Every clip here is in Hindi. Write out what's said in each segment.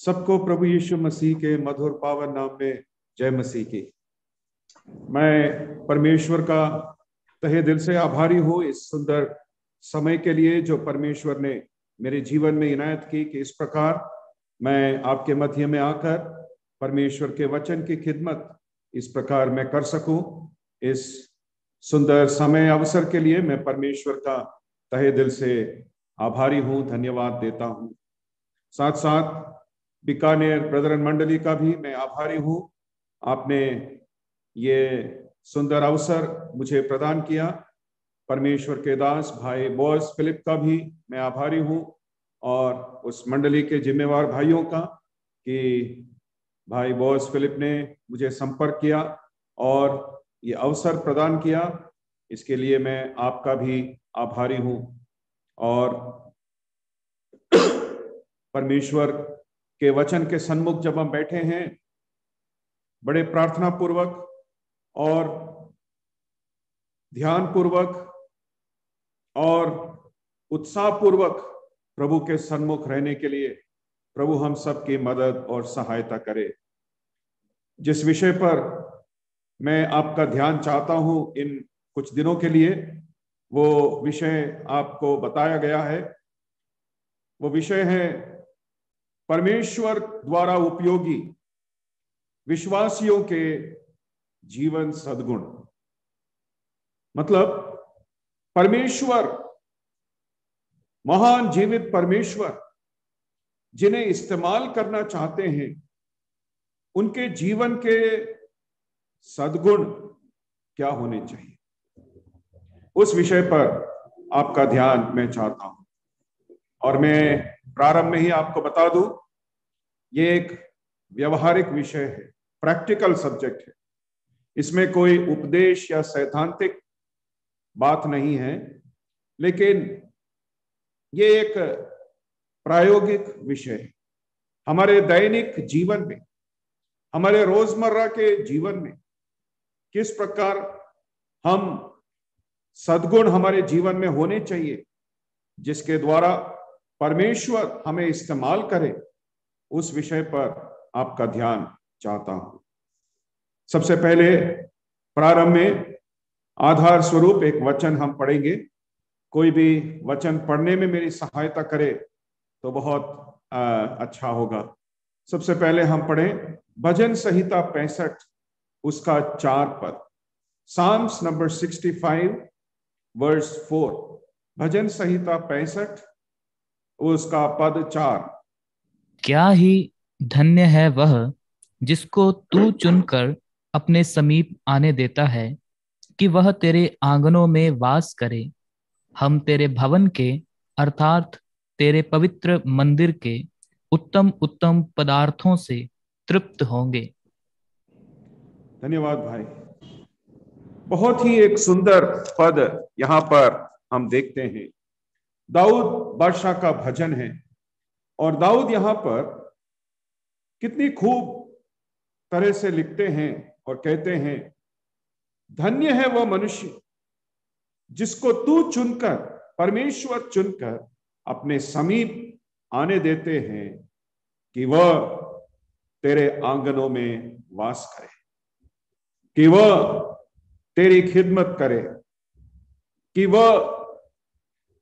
सबको प्रभु यीशु मसीह के मधुर पावन नाम में जय मसीह की। मैं परमेश्वर का तहे दिल से आभारी हूँ इस सुंदर समय के लिए जो परमेश्वर ने मेरे जीवन में इनायत की कि इस प्रकार मैं आपके मध्य में आकर परमेश्वर के वचन की खिदमत इस प्रकार मैं कर सकूं। इस सुंदर समय अवसर के लिए मैं परमेश्वर का तहे दिल से आभारी हूँ, धन्यवाद देता हूँ। साथ साथ बीकानेर ब्रदरन मंडली का भी मैं आभारी हूँ। आपने ये सुंदर अवसर मुझे प्रदान किया। परमेश्वर के दास भाई बॉयज फिलिप का भी मैं आभारी हूँ और उस मंडली के जिम्मेवार भाइयों का कि भाई बॉयज फिलिप ने मुझे संपर्क किया और ये अवसर प्रदान किया। इसके लिए मैं आपका भी आभारी हूँ। और परमेश्वर के वचन के सन्मुख जब हम बैठे हैं, बड़े प्रार्थना पूर्वक और ध्यान पूर्वक और उत्साह पूर्वक प्रभु के सन्मुख रहने के लिए प्रभु हम सब की मदद और सहायता करे। जिस विषय पर मैं आपका ध्यान चाहता हूं इन कुछ दिनों के लिए, वो विषय आपको बताया गया है। वो विषय है परमेश्वर द्वारा उपयोगी विश्वासियों के जीवन सद्गुण। मतलब परमेश्वर, महान जीवित परमेश्वर जिन्हें इस्तेमाल करना चाहते हैं, उनके जीवन के सद्गुण क्या होने चाहिए, उस विषय पर आपका ध्यान मैं चाहता हूं। और मैं प्रारंभ में ही आपको बता दूं, ये एक व्यवहारिक विषय है, प्रैक्टिकल सब्जेक्ट है। इसमें कोई उपदेश या सैद्धांतिक बात नहीं है, लेकिन ये एक प्रायोगिक विषय है। हमारे दैनिक जीवन में, हमारे रोजमर्रा के जीवन में किस प्रकार हम सद्गुण हमारे जीवन में होने चाहिए जिसके द्वारा परमेश्वर हमें इस्तेमाल करे, उस विषय पर आपका ध्यान चाहता हूं। सबसे पहले प्रारंभ में आधार स्वरूप एक वचन हम पढ़ेंगे। कोई भी वचन पढ़ने में मेरी सहायता करे तो बहुत अच्छा होगा। सबसे पहले हम पढ़ें भजन संहिता 65 उसका 4 पद। Psalms number 65 verse 4। भजन संहिता 65 उसका पद 4। क्या ही धन्य है वह जिसको तू चुनकर अपने समीप आने देता है कि वह तेरे आंगनों में वास करे। हम तेरे भवन के अर्थात तेरे पवित्र मंदिर के उत्तम उत्तम पदार्थों से तृप्त होंगे। धन्यवाद भाई। बहुत ही एक सुंदर पद यहां पर हम देखते हैं। दाऊद बादशाह का भजन है और दाऊद यहां पर कितनी खूब तरह से लिखते हैं और कहते हैं, धन्य है वह मनुष्य जिसको तू चुनकर, परमेश्वर चुनकर अपने समीप आने देते हैं कि वह तेरे आंगनों में वास करे, कि वह तेरी खिदमत करे, कि वह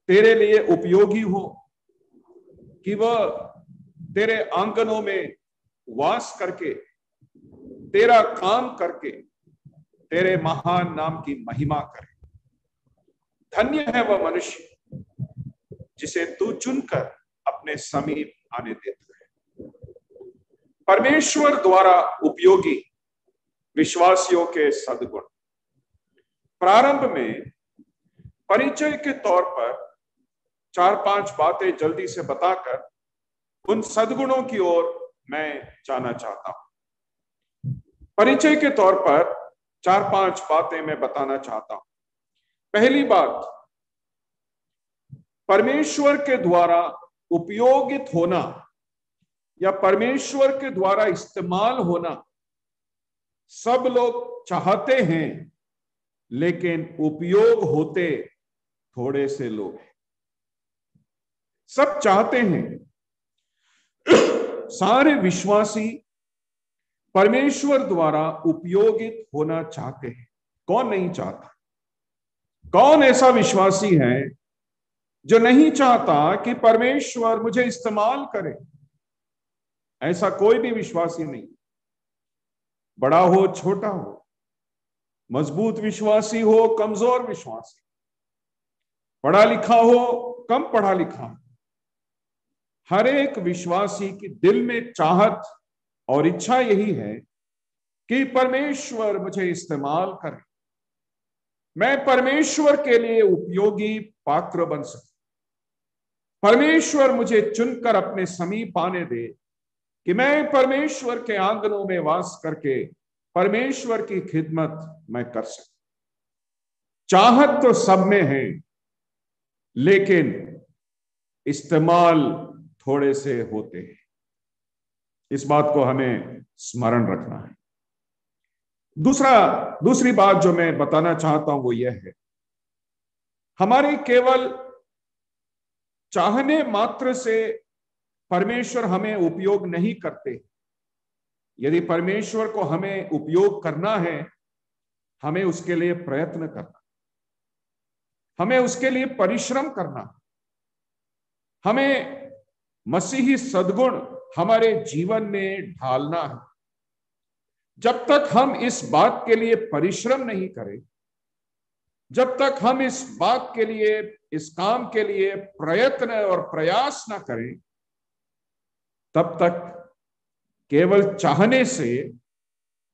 तेरे लिए उपयोगी हो, कि वह तेरे आंगनों में वास करके, तेरा काम करके तेरे महान नाम की महिमा करे। धन्य है वह मनुष्य जिसे तू चुनकर अपने समीप आने देता है। परमेश्वर द्वारा उपयोगी विश्वासियों के सद्गुण। प्रारंभ में परिचय के तौर पर 4-5 बातें जल्दी से बताकर उन सद्गुणों की ओर मैं जाना चाहता हूं। परिचय के तौर पर 4-5 बातें मैं बताना चाहता हूं। पहली बात, परमेश्वर के द्वारा उपयोगित होना या परमेश्वर के द्वारा इस्तेमाल होना सब लोग चाहते हैं, लेकिन उपयोग होते थोड़े से लोग हैं। सब चाहते हैं सारे विश्वासी परमेश्वर द्वारा उपयोगित होना चाहते हैं। कौन नहीं चाहता? कौन ऐसा विश्वासी है जो नहीं चाहता कि परमेश्वर मुझे इस्तेमाल करे? ऐसा कोई भी विश्वासी नहीं, बड़ा हो छोटा हो, मजबूत विश्वासी हो कमजोर विश्वासी, पढ़ा लिखा हो कम पढ़ा लिखा हो, हर एक विश्वासी की दिल में चाहत और इच्छा यही है कि परमेश्वर मुझे इस्तेमाल करे, मैं परमेश्वर के लिए उपयोगी पात्र बन सकूं, परमेश्वर मुझे चुनकर अपने समीप आने दे कि मैं परमेश्वर के आंगनों में वास करके परमेश्वर की खिदमत मैं कर सकूं। चाहत तो सब में है, लेकिन इस्तेमाल थोड़े से होते हैं। इस बात को हमें स्मरण रखना है। दूसरी बात जो मैं बताना चाहता हूं वो यह है, हमारे केवल चाहने मात्र से परमेश्वर हमें उपयोग नहीं करते। यदि परमेश्वर को हमें उपयोग करना है, हमें उसके लिए प्रयत्न करना, हमें उसके लिए परिश्रम करना, हमें मसीही सद्गुण हमारे जीवन में ढालना है। जब तक हम इस बात के लिए परिश्रम नहीं करें, जब तक हम इस बात के लिए, इस काम के लिए प्रयत्न और प्रयास ना करें, तब तक केवल चाहने से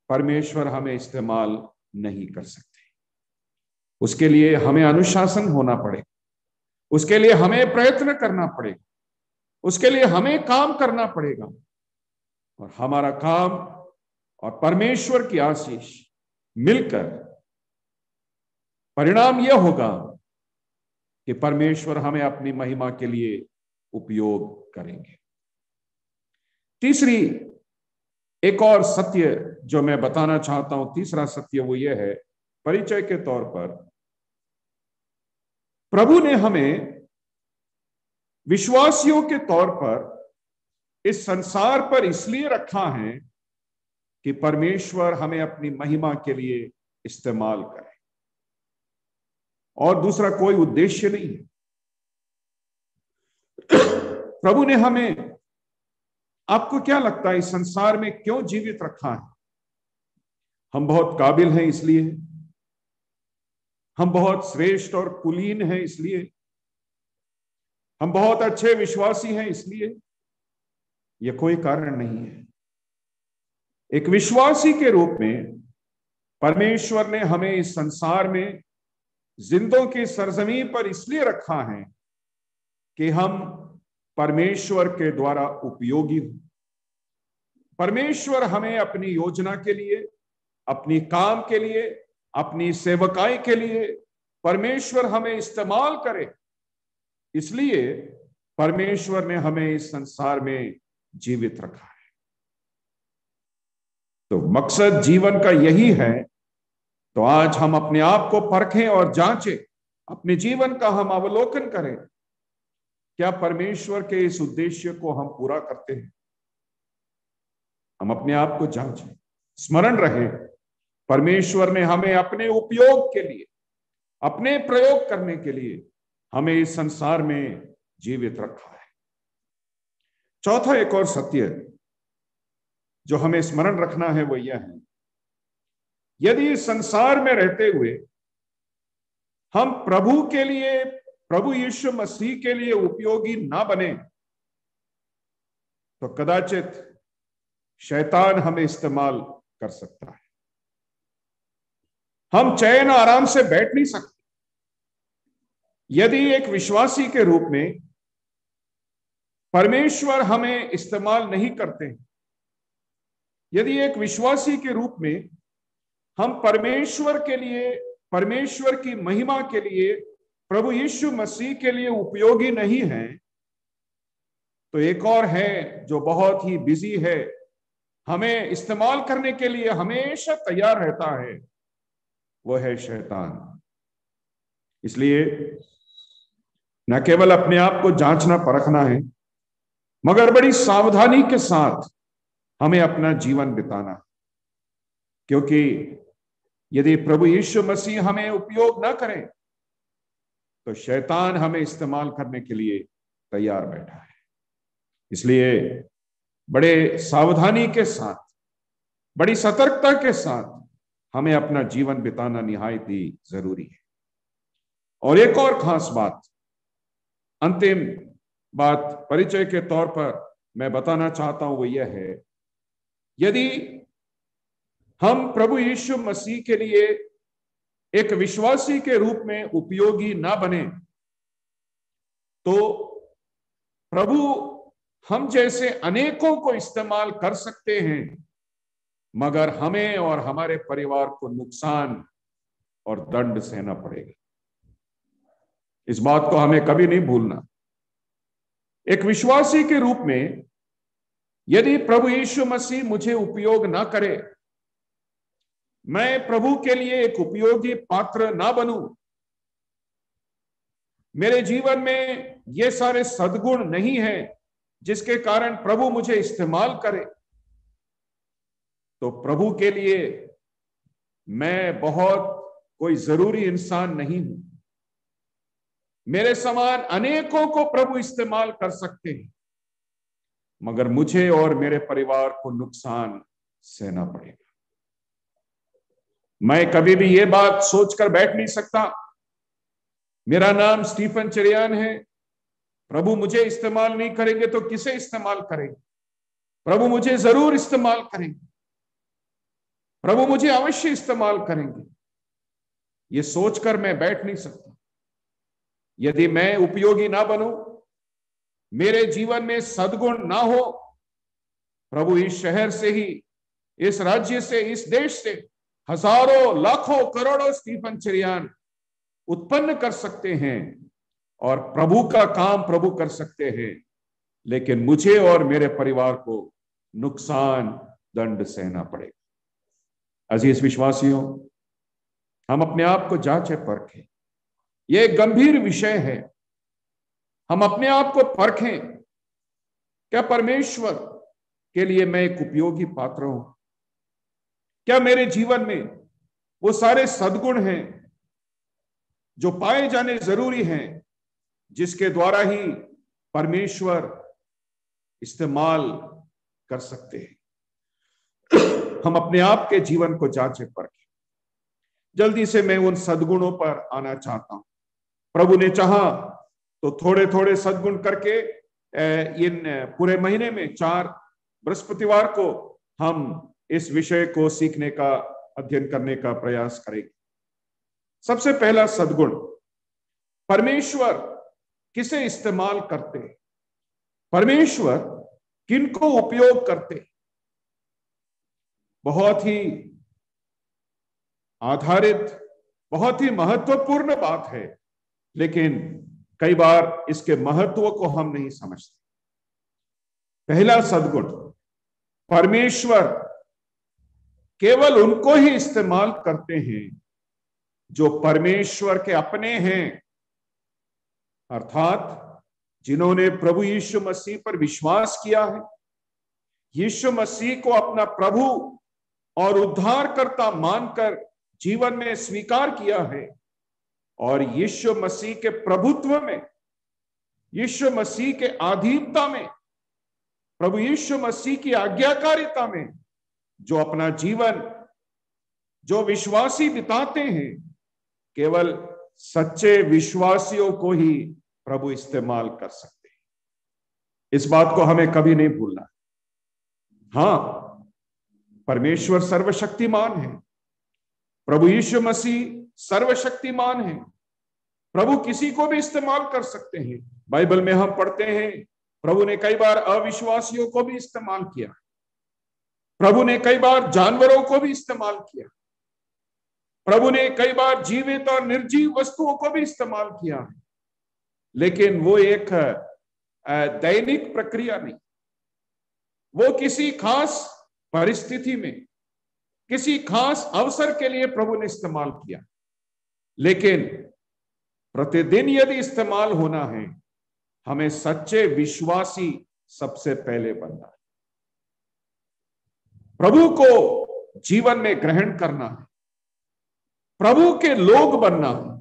परमेश्वर हमें इस्तेमाल नहीं कर सकते। उसके लिए हमें अनुशासन होना पड़ेगा, उसके लिए हमें प्रयत्न करना पड़ेगा, उसके लिए हमें काम करना पड़ेगा, और हमारा काम और परमेश्वर की आशीष मिलकर परिणाम यह होगा कि परमेश्वर हमें अपनी महिमा के लिए उपयोग करेंगे। तीसरी एक और सत्य जो मैं बताना चाहता हूं, तीसरा सत्य वो ये है, परिचय के तौर पर प्रभु ने हमें विश्वासियों के तौर पर इस संसार पर इसलिए रखा है कि परमेश्वर हमें अपनी महिमा के लिए इस्तेमाल करे, और दूसरा कोई उद्देश्य नहीं है। प्रभु ने हमें, आपको क्या लगता है, इस संसार में क्यों जीवित रखा है? हम बहुत काबिल हैं इसलिए? हम बहुत श्रेष्ठ और कुलीन हैं इसलिए? हम बहुत अच्छे विश्वासी हैं इसलिए? यह कोई कारण नहीं है। एक विश्वासी के रूप में परमेश्वर ने हमें इस संसार में जिंदों की सरजमीन पर इसलिए रखा है कि हम परमेश्वर के द्वारा उपयोगी हों। परमेश्वर हमें अपनी योजना के लिए, अपनी काम के लिए, अपनी सेवकाई के लिए परमेश्वर हमें इस्तेमाल करे, इसलिए परमेश्वर ने हमें इस संसार में जीवित रखा है। तो मकसद जीवन का यही है। तो आज हम अपने आप को परखें और जांचें, अपने जीवन का हम अवलोकन करें, क्या परमेश्वर के इस उद्देश्य को हम पूरा करते हैं? हम अपने आप को जांचें। स्मरण रहे, परमेश्वर ने हमें अपने उपयोग के लिए, अपने प्रयोग करने के लिए हमें इस संसार में जीवित रखा है। चौथा एक और सत्य जो हमें स्मरण रखना है वो यह है, यदि इस संसार में रहते हुए हम प्रभु के लिए, प्रभु यीशु मसीह के लिए उपयोगी ना बने, तो कदाचित शैतान हमें इस्तेमाल कर सकता है। हम चैन आराम से बैठ नहीं सकते। यदि एक विश्वासी के रूप में परमेश्वर हमें इस्तेमाल नहीं करते, यदि एक विश्वासी के रूप में हम परमेश्वर के लिए, परमेश्वर की महिमा के लिए, प्रभु यीशु मसीह के लिए उपयोगी नहीं है, तो एक और है जो बहुत ही बिजी है, हमें इस्तेमाल करने के लिए हमेशा तैयार रहता है, वो है शैतान। इसलिए न केवल अपने आप को जांचना परखना है, मगर बड़ी सावधानी के साथ हमें अपना जीवन बिताना, क्योंकि यदि प्रभु यीशु मसीह हमें उपयोग ना करें तो शैतान हमें इस्तेमाल करने के लिए तैयार बैठा है। इसलिए बड़े सावधानी के साथ, बड़ी सतर्कता के साथ हमें अपना जीवन बिताना निहायत ही जरूरी है। और एक और खास बात, अंतिम बात परिचय के तौर पर मैं बताना चाहता हूं, वो यह है, यदि हम प्रभु यीशु मसीह के लिए एक विश्वासी के रूप में उपयोगी ना बने तो प्रभु हम जैसे अनेकों को इस्तेमाल कर सकते हैं, मगर हमें और हमारे परिवार को नुकसान और दंड सहना पड़ेगा। इस बात को हमें कभी नहीं भूलना। एक विश्वासी के रूप में यदि प्रभु यीशु मसीह मुझे उपयोग ना करे, मैं प्रभु के लिए एक उपयोगी पात्र ना बनूं, मेरे जीवन में ये सारे सद्गुण नहीं है जिसके कारण प्रभु मुझे इस्तेमाल करे, तो प्रभु के लिए मैं बहुत कोई जरूरी इंसान नहीं हूं। मेरे समान अनेकों को प्रभु इस्तेमाल कर सकते हैं, मगर मुझे और मेरे परिवार को नुकसान सहना पड़ेगा। मैं कभी भी ये बात सोचकर बैठ नहीं सकता, मेरा नाम स्टीफन चरियान है, प्रभु मुझे इस्तेमाल नहीं करेंगे तो किसे इस्तेमाल करेंगे? प्रभु मुझे जरूर इस्तेमाल करेंगे, प्रभु मुझे अवश्य इस्तेमाल करेंगे, ये सोचकर मैं बैठ नहीं सकता। यदि मैं उपयोगी ना बनूं, मेरे जीवन में सद्गुण ना हो, प्रभु इस शहर से ही, इस राज्य से, इस देश से हजारों लाखों करोड़ों स्टीफन चरियान उत्पन्न कर सकते हैं और प्रभु का काम प्रभु कर सकते हैं, लेकिन मुझे और मेरे परिवार को नुकसान दंड सहना पड़ेगा। अजीज विश्वासियों, हम अपने आप को जांचे परखें, यह एक गंभीर विषय है। हम अपने आप को परखें, क्या परमेश्वर के लिए मैं एक उपयोगी पात्र हूं? क्या मेरे जीवन में वो सारे सद्गुण हैं जो पाए जाने जरूरी हैं, जिसके द्वारा ही परमेश्वर इस्तेमाल कर सकते हैं? हम अपने आप के जीवन को जांचे परखें। जल्दी से मैं उन सद्गुणों पर आना चाहता हूं। प्रभु ने चाहा तो थोड़े थोड़े सद्गुण करके इन पूरे महीने में 4 बृहस्पतिवार को हम इस विषय को सीखने का, अध्ययन करने का प्रयास करेंगे। सबसे पहला सद्गुण, परमेश्वर किसे इस्तेमाल करते, परमेश्वर किनको उपयोग करते। बहुत ही आधारित, बहुत ही महत्वपूर्ण बात है, लेकिन कई बार इसके महत्व को हम नहीं समझते। पहला सद्गुण, परमेश्वर केवल उनको ही इस्तेमाल करते हैं जो परमेश्वर के अपने हैं, अर्थात जिन्होंने प्रभु यीशु मसीह पर विश्वास किया है, यीशु मसीह को अपना प्रभु और उद्धारकर्ता मानकर जीवन में स्वीकार किया है और यीशु मसीह के प्रभुत्व में, यीशु मसीह के अधीनता में, प्रभु यीशु मसीह की आज्ञाकारिता में जो अपना जीवन, जो विश्वासी बिताते हैं, केवल सच्चे विश्वासियों को ही प्रभु इस्तेमाल कर सकते हैं। इस बात को हमें कभी नहीं भूलना। हां, परमेश्वर सर्वशक्तिमान है, प्रभु यीशु मसीह सर्वशक्तिमान है, प्रभु किसी को भी इस्तेमाल कर सकते हैं। बाइबल में हम पढ़ते हैं प्रभु ने कई बार अविश्वासियों को भी इस्तेमाल किया, प्रभु ने कई बार जानवरों को भी इस्तेमाल किया, प्रभु ने कई बार जीवित और निर्जीव वस्तुओं को भी इस्तेमाल किया, लेकिन वो एक दैनिक प्रक्रिया नहीं। वो किसी खास परिस्थिति में, किसी खास अवसर के लिए प्रभु ने इस्तेमाल किया, लेकिन प्रतिदिन यदि इस्तेमाल होना है, हमें सच्चे विश्वासी सबसे पहले बनना है, प्रभु को जीवन में ग्रहण करना है, प्रभु के लोग बनना है,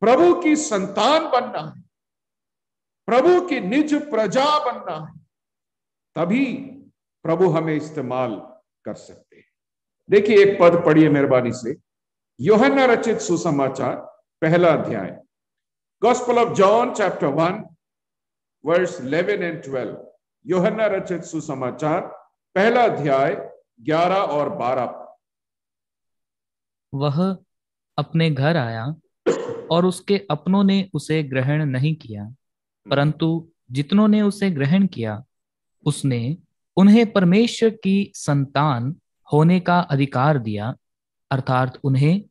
प्रभु की संतान बनना है, प्रभु की निज प्रजा बनना है, तभी प्रभु हमें इस्तेमाल कर सकते हैं। देखिए एक पद पढ़िए मेहरबानी से, यूहन्ना रचित सुसमाचार पहला अध्याय, gospel of John chapter 1 verse 11 and 12। यूहन्ना रचित सुसमाचार पहला अध्याय 11 और 12। वह अपने घर आया और उसके अपनों ने उसे ग्रहण नहीं किया, परंतु जितनों ने उसे ग्रहण किया उसने उन्हें परमेश्वर की संतान होने का अधिकार दिया, अर्थात उन्हें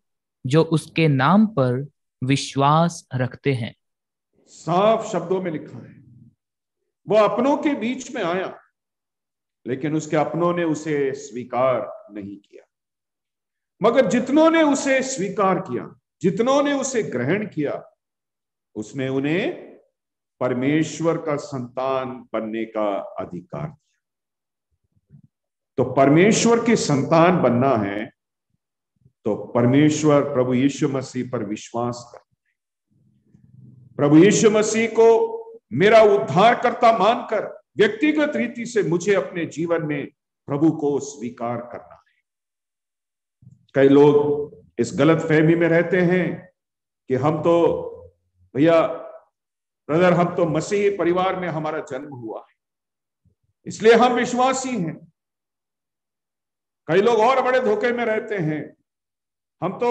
जो उसके नाम पर विश्वास रखते हैं। साफ शब्दों में लिखा है, वो अपनों के बीच में आया, लेकिन उसके अपनों ने उसे स्वीकार नहीं किया, मगर जितनों ने उसे स्वीकार किया, जितनों ने उसे ग्रहण किया, उसने उन्हें परमेश्वर का संतान बनने का अधिकार दिया। तो परमेश्वर की संतान बनना है तो परमेश्वर प्रभु यीशु मसीह पर विश्वास करना है, प्रभु यीशु मसीह को मेरा उद्धारकर्ता मानकर व्यक्तिगत रीति से मुझे अपने जीवन में प्रभु को स्वीकार करना है। कई लोग इस गलत फहमी में रहते हैं कि हम तो भैया ब्रदर, हम तो मसीही परिवार में हमारा जन्म हुआ है इसलिए हम विश्वासी हैं। कई लोग और बड़े धोखे में रहते हैं, हम तो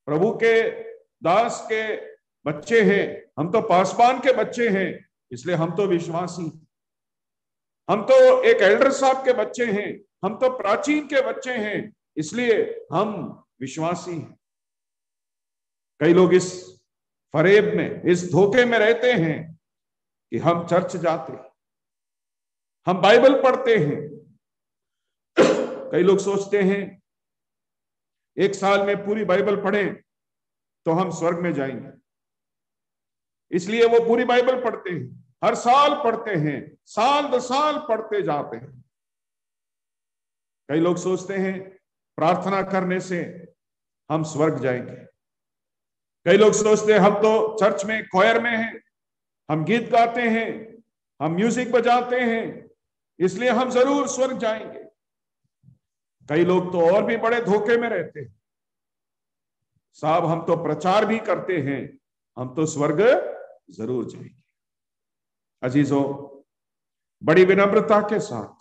प्रभु के दास के बच्चे हैं, हम तो पासवान के बच्चे हैं इसलिए हम तो विश्वासी, हम तो एक एल्डर साहब के बच्चे हैं, हम तो प्राचीन के बच्चे हैं इसलिए हम विश्वासी हैं। कई लोग इस फरेब में, इस धोखे में रहते हैं कि हम चर्च जाते हैं, हम बाइबल पढ़ते हैं। कई लोग सोचते हैं एक साल में पूरी बाइबल पढ़ें तो हम स्वर्ग में जाएंगे, इसलिए वो पूरी बाइबल पढ़ते हैं, हर साल पढ़ते हैं, साल दर साल पढ़ते जाते हैं। कई लोग सोचते हैं प्रार्थना करने से हम स्वर्ग जाएंगे। कई लोग सोचते हैं हम तो चर्च में क्वायर में हैं, हम गीत गाते हैं, हम म्यूजिक बजाते हैं इसलिए हम जरूर स्वर्ग जाएंगे। कई लोग तो और भी बड़े धोखे में रहते हैं, साहब हम तो प्रचार भी करते हैं, हम तो स्वर्ग जरूर जाएंगे। अजीजों, बड़ी विनम्रता के साथ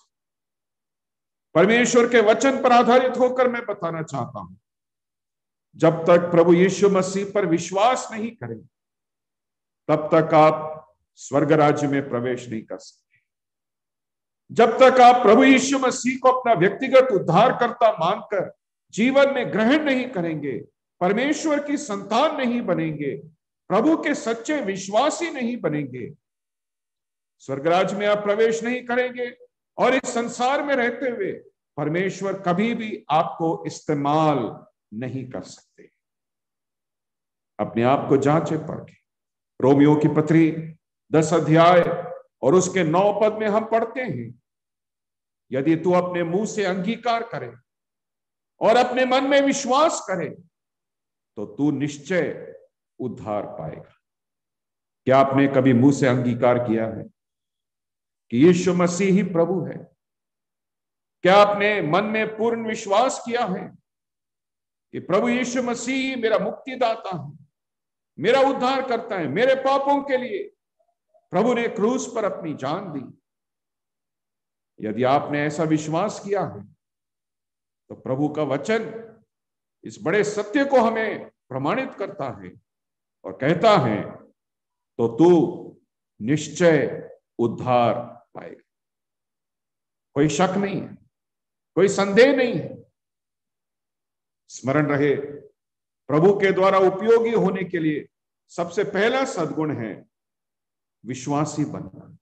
परमेश्वर के वचन पर आधारित होकर मैं बताना चाहता हूं, जब तक प्रभु यीशु मसीह पर विश्वास नहीं करें तब तक आप स्वर्ग राज्य में प्रवेश नहीं कर सकते। जब तक आप प्रभु यीशु मसीह को अपना व्यक्तिगत उद्धारकर्ता मानकर जीवन में ग्रहण नहीं करेंगे, परमेश्वर की संतान नहीं बनेंगे, प्रभु के सच्चे विश्वासी नहीं बनेंगे, स्वर्गराज में आप प्रवेश नहीं करेंगे और इस संसार में रहते हुए परमेश्वर कभी भी आपको इस्तेमाल नहीं कर सकते। अपने आप को जांचे परखें। रोमियो की पत्री 10 अध्याय और उसके 9 पद में हम पढ़ते हैं, यदि तू अपने मुंह से अंगीकार करे और अपने मन में विश्वास करे तो तू निश्चय उद्धार पाएगा। क्या आपने कभी मुंह से अंगीकार किया है कि यीशु मसीह ही प्रभु है? क्या आपने मन में पूर्ण विश्वास किया है कि प्रभु यीशु मसीह मेरा मुक्तिदाता है, मेरा उद्धार करता है, मेरे पापों के लिए प्रभु ने क्रूस पर अपनी जान दी? यदि आपने ऐसा विश्वास किया है तो प्रभु का वचन इस बड़े सत्य को हमें प्रमाणित करता है और कहता है तो तू निश्चय उद्धार पाएगा। कोई शक नहीं है, कोई संदेह नहीं है। स्मरण रहे, प्रभु के द्वारा उपयोगी होने के लिए सबसे पहला सद्गुण है विश्वासी बनना।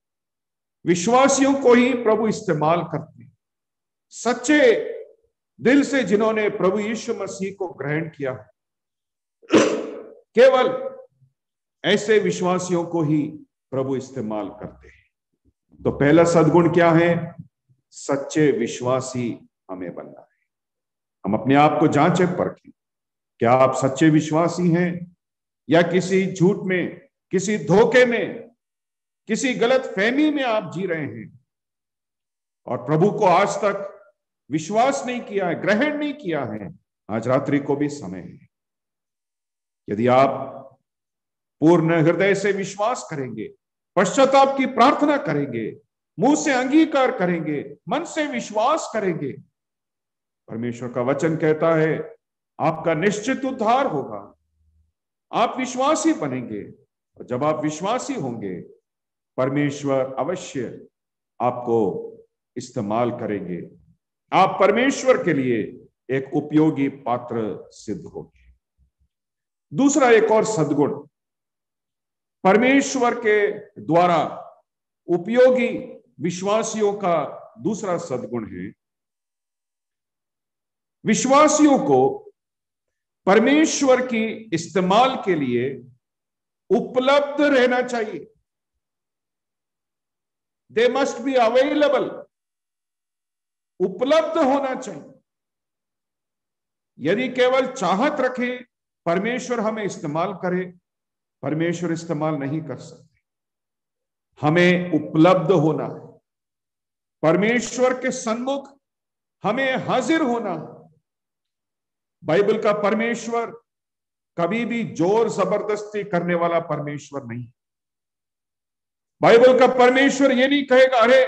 विश्वासियों को ही प्रभु इस्तेमाल करते हैं। सच्चे दिल से जिन्होंने प्रभु यीशु मसीह को ग्रहण किया, केवल ऐसे विश्वासियों को ही प्रभु इस्तेमाल करते हैं। तो पहला सद्गुण क्या है? सच्चे विश्वासी हमें बनना है। हम अपने आप को जांचें परखें, क्या आप सच्चे विश्वासी हैं या किसी झूठ में, किसी धोखे में, किसी गलत फहमी में आप जी रहे हैं और प्रभु को आज तक विश्वास नहीं किया है, ग्रहण नहीं किया है। आज रात्रि को भी समय है। यदि आप पूर्ण हृदय से विश्वास करेंगे, पश्चाताप की प्रार्थना करेंगे, मुंह से अंगीकार करेंगे, मन से विश्वास करेंगे, परमेश्वर का वचन कहता है आपका निश्चित उद्धार होगा। आप विश्वासी बनेंगे और जब आप विश्वासी होंगे, परमेश्वर अवश्य आपको इस्तेमाल करेंगे। आप परमेश्वर के लिए एक उपयोगी पात्र सिद्ध होंगे। दूसरा एक और सद्गुण परमेश्वर के द्वारा उपयोगी विश्वासियों का दूसरा सद्गुण है, विश्वासियों को परमेश्वर की इस्तेमाल के लिए उपलब्ध रहना चाहिए। दे मस्ट बी अवेलेबल, उपलब्ध होना चाहिए। यदि केवल चाहत रखें परमेश्वर हमें इस्तेमाल करे, परमेश्वर इस्तेमाल नहीं कर सकते। हमें उपलब्ध होना है, परमेश्वर के सन्मुख हमें हाजिर होना। बाइबल का परमेश्वर कभी भी जोर जबरदस्ती करने वाला परमेश्वर नहीं। बाइबल का परमेश्वर ये नहीं कहेगा अरे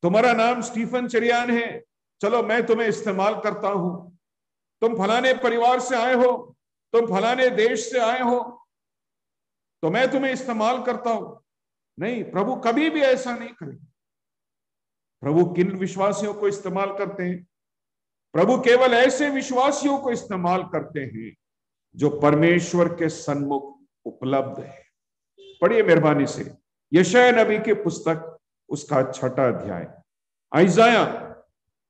तुम्हारा नाम स्टीफन चरियान है, चलो मैं तुम्हें इस्तेमाल करता हूं, तुम फलाने परिवार से आए हो, तुम फलाने देश से आए हो, तो मैं तुम्हें इस्तेमाल करता हूं। नहीं, प्रभु कभी भी ऐसा नहीं करेगा। प्रभु किन विश्वासियों को इस्तेमाल करते हैं? प्रभु केवल ऐसे विश्वासियों को इस्तेमाल करते हैं जो परमेश्वर के सन्मुख उपलब्ध है। पढ़िए मेहरबानी से यशायाह नबी की पुस्तक उसका 6वां अध्याय, Isaiah,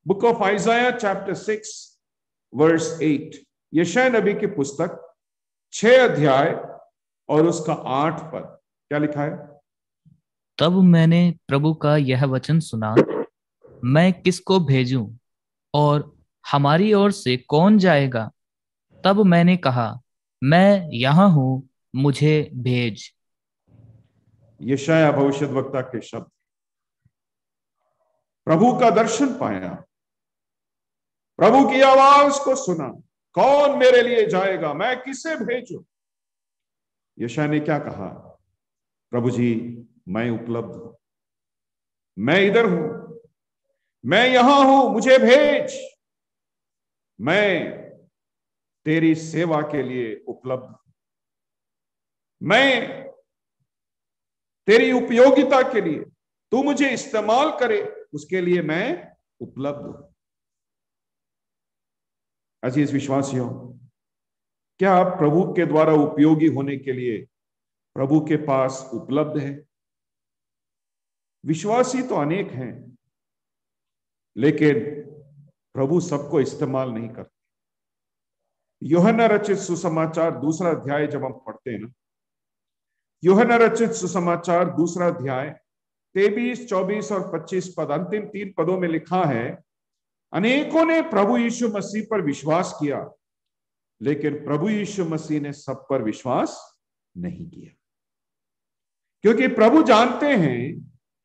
book of Isaiah chapter 6 verse 8। यशायाह नबी की पुस्तक 6 अध्याय और उसका 8 पद क्या लिखा है? तब मैंने प्रभु का यह वचन सुना, मैं किसको भेजूं और हमारी ओर से कौन जाएगा? तब मैंने कहा, मैं यहां हूं, मुझे भेज। यशायाह भविष्यद्वक्ता के शब्द। प्रभु का दर्शन पाया, प्रभु की आवाज को सुना, कौन मेरे लिए जाएगा, मैं किसे भेजूं? यशायाह ने क्या कहा? प्रभु जी मैं उपलब्ध हूं, मैं इधर हूं, मैं यहां हूं, मुझे भेज। मैं तेरी सेवा के लिए उपलब्ध हूं, मैं तेरी उपयोगिता के लिए, तू मुझे इस्तेमाल करे उसके लिए मैं उपलब्ध हूं। अजीज विश्वासियों, क्या आप प्रभु के द्वारा उपयोगी होने के लिए प्रभु के पास उपलब्ध है? विश्वासी तो अनेक हैं, लेकिन प्रभु सबको इस्तेमाल नहीं करते। यूहन्ना रचित सुसमाचार 2 अध्याय जब हम पढ़ते हैं ना, यूहन्ना रचित सुसमाचार 2 अध्याय 23, 24 और 25 पद, अंतिम 3 पदों में लिखा है, अनेकों ने प्रभु यीशु मसीह पर विश्वास किया, लेकिन प्रभु यीशु मसीह ने सब पर विश्वास नहीं किया, क्योंकि प्रभु जानते हैं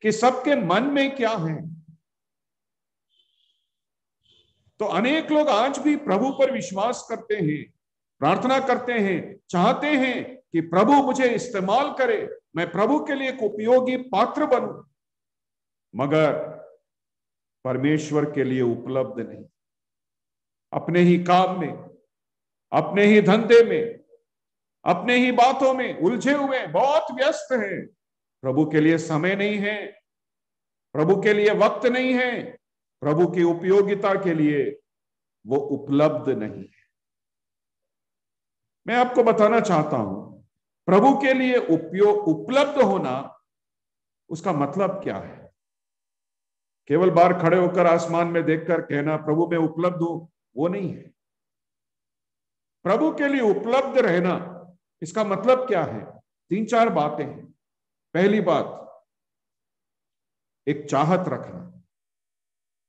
कि सबके मन में क्या है। तो अनेक लोग आज भी प्रभु पर विश्वास करते हैं, प्रार्थना करते हैं, चाहते हैं कि प्रभु मुझे इस्तेमाल करे, मैं प्रभु के लिए एक उपयोगी पात्र बनूं, मगर परमेश्वर के लिए उपलब्ध नहीं। अपने ही काम में, अपने ही धंधे में, अपने ही बातों में उलझे हुए, बहुत व्यस्त हैं। प्रभु के लिए समय नहीं है, प्रभु के लिए वक्त नहीं है, प्रभु की उपयोगिता के लिए वो उपलब्ध नहीं है। मैं आपको बताना चाहता हूं, प्रभु के लिए उपलब्ध होना, उसका मतलब क्या है? केवल बाहर खड़े होकर आसमान में देखकर कहना प्रभु मैं उपलब्ध हूं, वो नहीं है। प्रभु के लिए उपलब्ध रहना, इसका मतलब क्या है? 3-4 बातें हैं। पहली बात, एक चाहत रखना,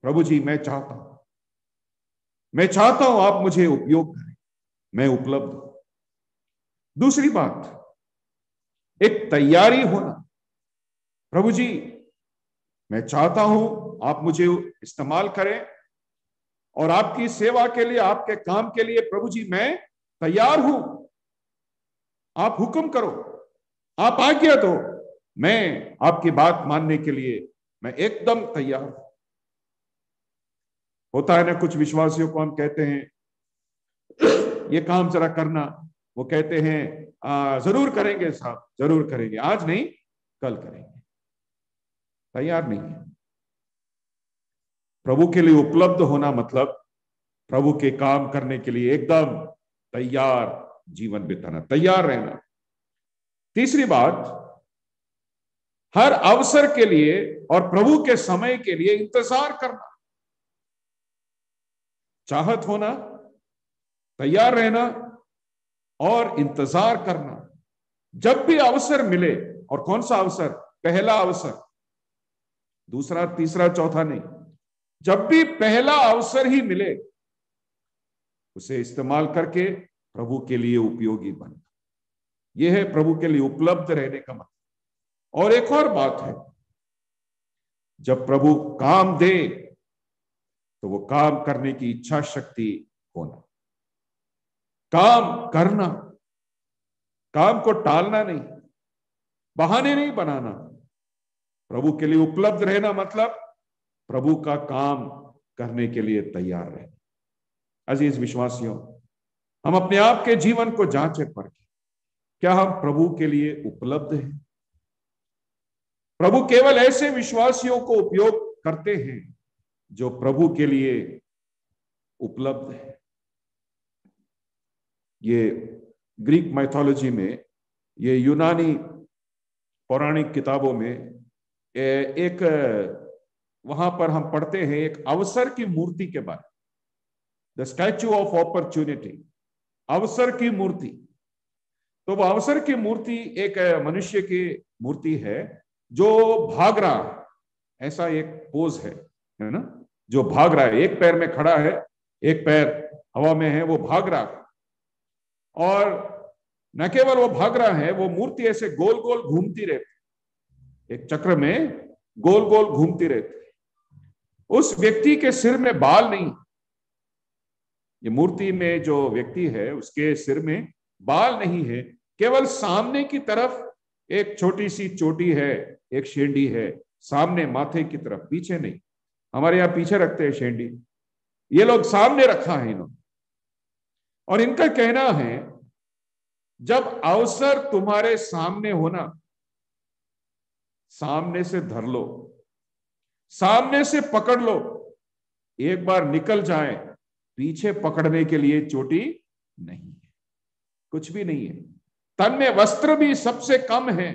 प्रभु जी मैं चाहता हूं आप मुझे उपयोग करें, मैं उपलब्ध हूं। दूसरी बात, एक तैयारी होना, प्रभु जी मैं चाहता हूं आप मुझे इस्तेमाल करें और आपकी सेवा के लिए, आपके काम के लिए प्रभु जी मैं तैयार हूं, आप हुक्म करो, आप आज्ञा दो, मैं आपकी बात मानने के लिए मैं एकदम तैयार हूं। होता है ना, कुछ विश्वासियों को हम कहते हैं ये काम जरा करना, वो कहते हैं जरूर करेंगे साहब, जरूर करेंगे, आज नहीं कल करेंगे, तैयार नहीं है। प्रभु के लिए उपलब्ध होना मतलब प्रभु के काम करने के लिए एकदम तैयार जीवन बिताना, तैयार रहना। तीसरी बात, हर अवसर के लिए और प्रभु के समय के लिए इंतजार करना, चाहत होना, तैयार रहना और इंतजार करना। जब भी अवसर मिले, और कौन सा अवसर? पहला अवसर, दूसरा तीसरा चौथा नहीं, जब भी पहला अवसर ही मिले उसे इस्तेमाल करके प्रभु के लिए उपयोगी बनना, यह है प्रभु के लिए उपलब्ध रहने का मतलब। और एक और बात है, जब प्रभु काम दे तो वो काम करने की इच्छा शक्ति होना, काम करना, काम को टालना नहीं, बहाने नहीं बनाना। प्रभु के लिए उपलब्ध रहना मतलब प्रभु का काम करने के लिए तैयार रहना। अजीज विश्वासियों, हम अपने आप के जीवन को जांचें परखें, क्या हम प्रभु के लिए उपलब्ध हैं? प्रभु केवल ऐसे विश्वासियों को उपयोग करते हैं जो प्रभु के लिए उपलब्ध है। ये ग्रीक माइथोलॉजी में, ये यूनानी पौराणिक किताबों में एक, वहां पर हम पढ़ते हैं एक अवसर की मूर्ति के बारे में, द स्टैच्यू ऑफ अपॉर्चुनिटी, अवसर की मूर्ति। तो वो अवसर की मूर्ति एक मनुष्य की मूर्ति है जो भाग रहा है, ऐसा एक पोज है ना, जो भाग रहा है, एक पैर में खड़ा है, एक पैर हवा में है, वो भाग रहा है। और न केवल वो भाग रहा है, वो मूर्ति ऐसे गोल गोल घूमती रहती, एक चक्र में गोल गोल घूमती रहती। उस व्यक्ति के सिर में बाल नहीं, ये मूर्ति में जो व्यक्ति है उसके सिर में बाल नहीं है, केवल सामने की तरफ एक छोटी सी चोटी है, एक शेंडी है सामने माथे की तरफ, पीछे नहीं। हमारे यहां पीछे रखते हैं शेंडी, ये लोग सामने रखा है इन्होंने। और इनका कहना है जब अवसर तुम्हारे सामने होना, सामने से धर लो, सामने से पकड़ लो, एक बार निकल जाए, पीछे पकड़ने के लिए चोटी नहीं है, कुछ भी नहीं है। तन में वस्त्र भी सबसे कम है,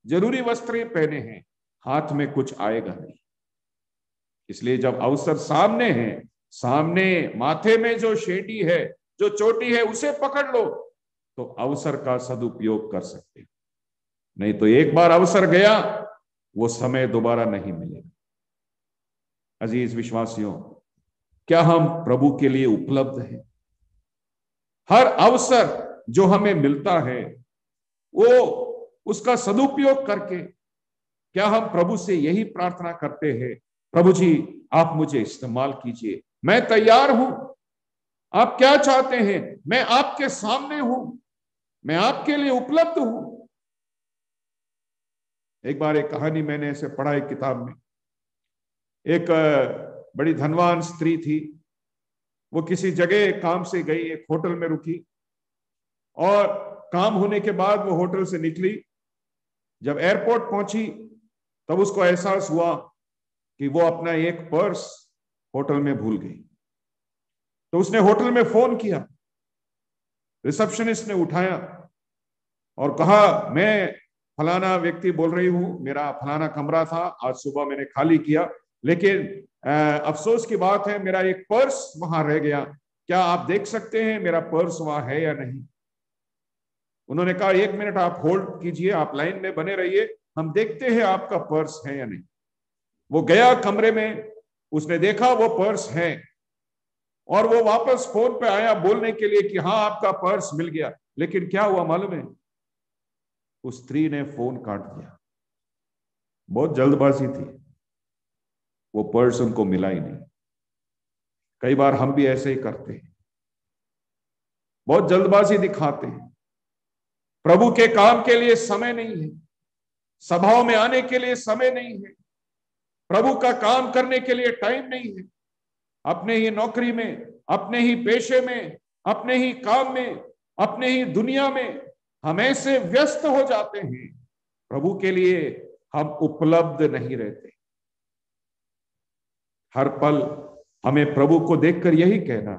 जरूरी वस्त्र पहने हैं, हाथ में कुछ आएगा नहीं। इसलिए जब अवसर सामने है, सामने माथे में जो शेंडी है, जो चोटी है, उसे पकड़ लो तो अवसर का सदुपयोग कर सकते हो। नहीं तो एक बार अवसर गया, वो समय दोबारा नहीं मिलेगा। अजीज विश्वासियों, क्या हम प्रभु के लिए उपलब्ध हैं? हर अवसर जो हमें मिलता है वो उसका सदुपयोग करके, क्या हम प्रभु से यही प्रार्थना करते हैं, प्रभु जी आप मुझे इस्तेमाल कीजिए, मैं तैयार हूं, आप क्या चाहते हैं, मैं आपके सामने हूं, मैं आपके लिए उपलब्ध हूं। एक बार एक कहानी मैंने ऐसे पढ़ा एक किताब में, एक बड़ी धनवान स्त्री थी, वो किसी जगह काम से गई, एक होटल में रुकी, और काम होने के बाद वो होटल से निकली। जब एयरपोर्ट पहुंची तब उसको एहसास हुआ कि वो अपना एक पर्स होटल में भूल गई। तो उसने होटल में फोन किया, रिसेप्शनिस्ट ने उठाया और कहा मैं फलाना व्यक्ति बोल रही हूं, मेरा फलाना कमरा था, आज सुबह मैंने खाली किया, लेकिन अफसोस की बात है मेरा एक पर्स वहां रह गया, क्या आप देख सकते हैं मेरा पर्स वहां है या नहीं? उन्होंने कहा 1 मिनट आप होल्ड कीजिए, आप लाइन में बने रहिए, हम देखते हैं आपका पर्स है या नहीं। वो गया कमरे में, उसने देखा वो पर्स है, और वो वापस फोन पे आया बोलने के लिए कि हाँ आपका पर्स मिल गया। लेकिन क्या हुआ मालूम है? उस स्त्री ने फोन काट दिया। बहुत जल्दबाजी थी, वो पर्स उनको मिला ही नहीं। कई बार हम भी ऐसे ही करते हैं, बहुत जल्दबाजी दिखाते हैं। प्रभु के काम के लिए समय नहीं है, सभाओं में आने के लिए समय नहीं है, प्रभु का काम करने के लिए टाइम नहीं है। अपने ही नौकरी में, अपने ही पेशे में, अपने ही काम में, अपने ही दुनिया में हम ऐसे व्यस्त हो जाते हैं, प्रभु के लिए हम उपलब्ध नहीं रहते। हर पल हमें प्रभु को देखकर यही कहना,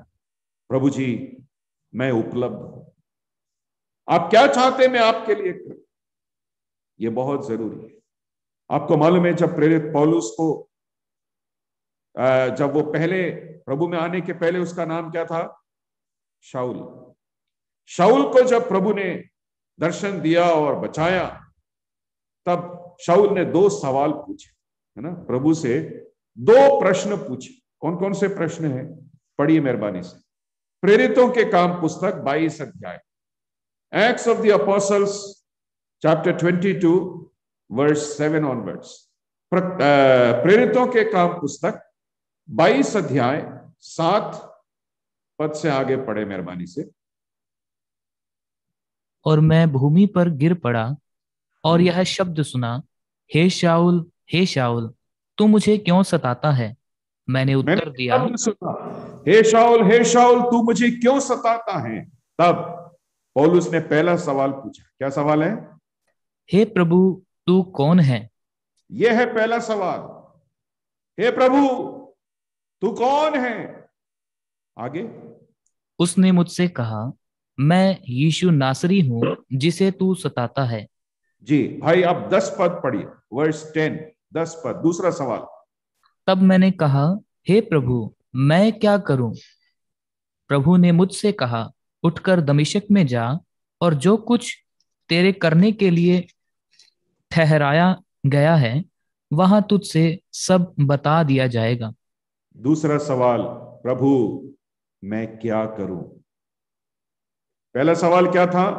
प्रभु जी मैं उपलब्ध हूं, आप क्या चाहते हैं मैं आपके लिए करूं। यह बहुत जरूरी है। आपको मालूम है जब प्रेरित पौलुस को, जब वो पहले प्रभु में आने के पहले उसका नाम क्या था? शाऊल। शाऊल को जब प्रभु ने दर्शन दिया और बचाया, तब शाऊल ने 2 सवाल पूछे, है ना, प्रभु से 2 प्रश्न पूछे। कौन कौन से प्रश्न हैं? पढ़िए मेहरबानी से। प्रेरितों के काम पुस्तक 22 अध्याय, Acts of the Apostles chapter 22 verse 7 onwards. प्रेरितों के काम पुस्तक 22 अध्याय 7 पद से आगे पढ़े मेहरबानी से। और मैं भूमि पर गिर पड़ा और यह शब्द सुना, हे शाऊल, हे शाऊल, तू मुझे क्यों सताता है? मैंने उत्तर दिया, शब्द सुना, हे शाऊल तू मुझे क्यों सताता है। तब पौलुस ने पहला सवाल पूछा। क्या सवाल है? हे प्रभु तू कौन है? यह है पहला सवाल। हे प्रभु तू कौन है? आगे उसने मुझसे कहा, मैं यीशु नासरी हूं जिसे तू सताता है। जी भाई, आप 10 पद पढ़िए, वर्स 10, 10 पद, दूसरा सवाल। तब मैंने कहा, हे प्रभु मैं क्या करूं? प्रभु ने मुझसे कहा, उठकर दमिश्क में जा और जो कुछ तेरे करने के लिए ठहराया गया है वहां तुझसे सब बता दिया जाएगा। दूसरा सवाल, प्रभु मैं क्या करूं? पहला सवाल क्या था?